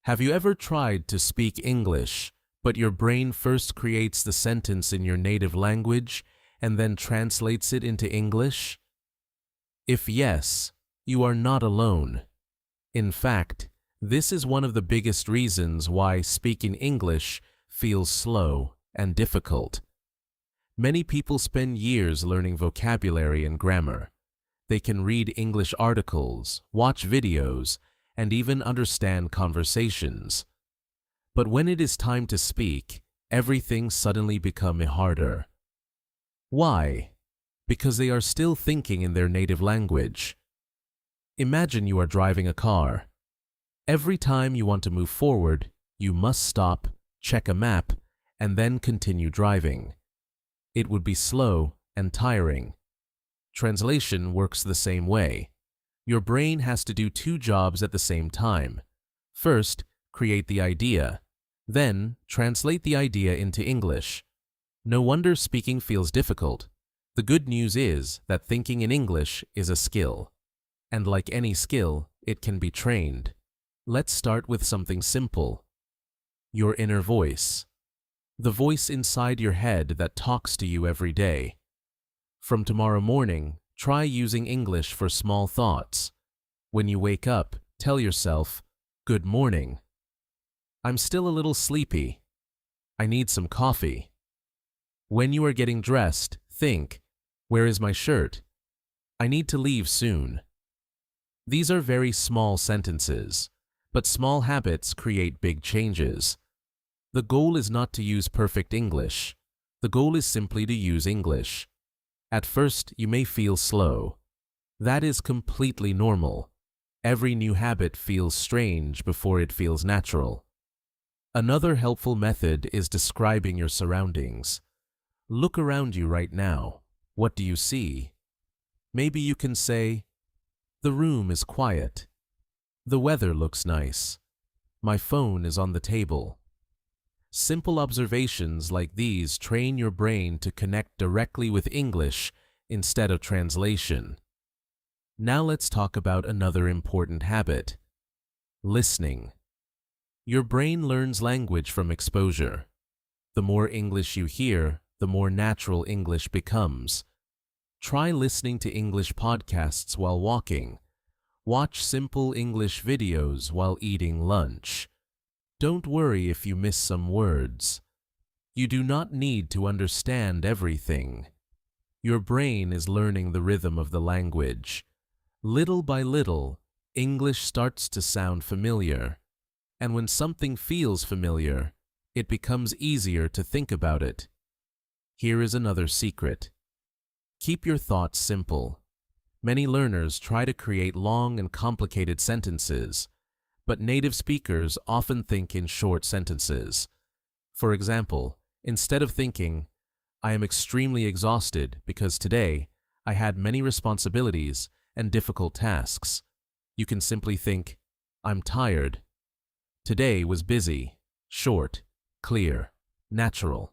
Have you ever tried to speak English, but your brain first creates the sentence in your native language and then translates it into English? If yes, you are not alone. In fact, this is one of the biggest reasons why speaking English feels slow and difficult. Many people spend years learning vocabulary and grammar. They can read English articles, watch videos, and even understand conversations. But when it is time to speak, everything suddenly becomes harder. Why? Because they are still thinking in their native language. Imagine you are driving a car. Every time you want to move forward, you must stop, check a map, and then continue driving. It would be slow and tiring. Translation works the same way. Your brain has to do two jobs at the same time. First, create the idea. Then, translate the idea into English. No wonder speaking feels difficult. The good news is that thinking in English is a skill. And like any skill, it can be trained. Let's start with something simple. Your inner voice. The voice inside your head that talks to you every day. From tomorrow morning, try using English for small thoughts. When you wake up, tell yourself, "Good morning." "I'm still a little sleepy. I need some coffee." When you are getting dressed, think, "Where is my shirt? I need to leave soon." These are very small sentences, but small habits create big changes. The goal is not to use perfect English. The goal is simply to use English. At first, you may feel slow. That is completely normal. Every new habit feels strange before it feels natural. Another helpful method is describing your surroundings. Look around you right now. What do you see? Maybe you can say, "The room is quiet. The weather looks nice. My phone is on the table." Simple observations like these train your brain to connect directly with English instead of translation. Now let's talk about another important habit: listening. Your brain learns language from exposure. The more English you hear, the more natural English becomes. Try listening to English podcasts while walking. Watch simple English videos while eating lunch. Don't worry if you miss some words. You do not need to understand everything. Your brain is learning the rhythm of the language. Little by little, English starts to sound familiar. And when something feels familiar, it becomes easier to think about it. Here is another secret. Keep your thoughts simple. Many learners try to create long and complicated sentences, but native speakers often think in short sentences. For example, instead of thinking, "I am extremely exhausted because today I had many responsibilities and difficult tasks," you can simply think, "I'm tired. Today was busy, short, clear, natural."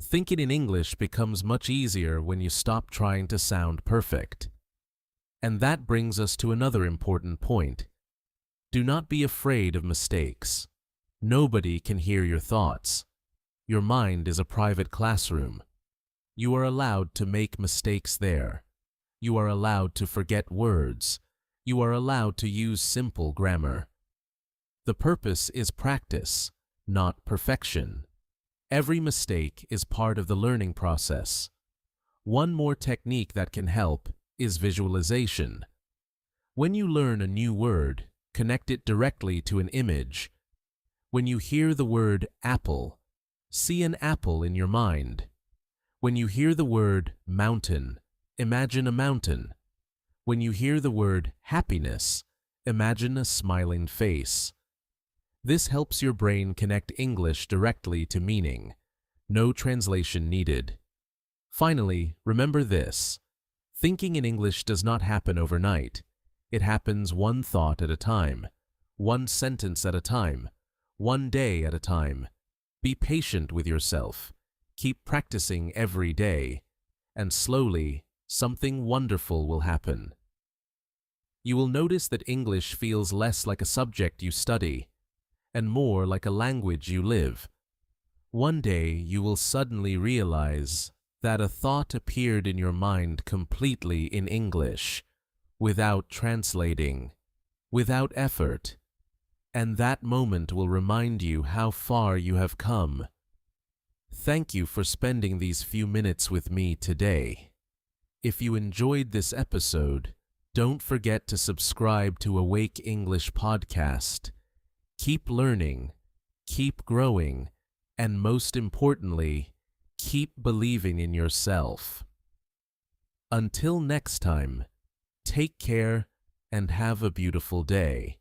Thinking in English becomes much easier when you stop trying to sound perfect. And that brings us to another important point. Do not be afraid of mistakes. Nobody can hear your thoughts. Your mind is a private classroom. You are allowed to make mistakes there. You are allowed to forget words. You are allowed to use simple grammar. The purpose is practice, not perfection. Every mistake is part of the learning process. One more technique that can help is visualization. When you learn a new word, connect it directly to an image. When you hear the word apple, see an apple in your mind. When you hear the word mountain, imagine a mountain. When you hear the word happiness, imagine a smiling face. This helps your brain connect English directly to meaning. No translation needed. Finally, remember this. Thinking in English does not happen overnight. It happens one thought at a time, one sentence at a time, one day at a time. Be patient with yourself. Keep practicing every day, and slowly, something wonderful will happen. You will notice that English feels less like a subject you study. and more like a language you live. One day you will suddenly realize that a thought appeared in your mind completely in English, without translating, without effort, and that moment will remind you how far you have come. Thank you for spending these few minutes with me today. If you enjoyed this episode, don't forget to subscribe to Awake English Podcast. Keep learning, keep growing, and most importantly, keep believing in yourself. Until next time, take care and have a beautiful day.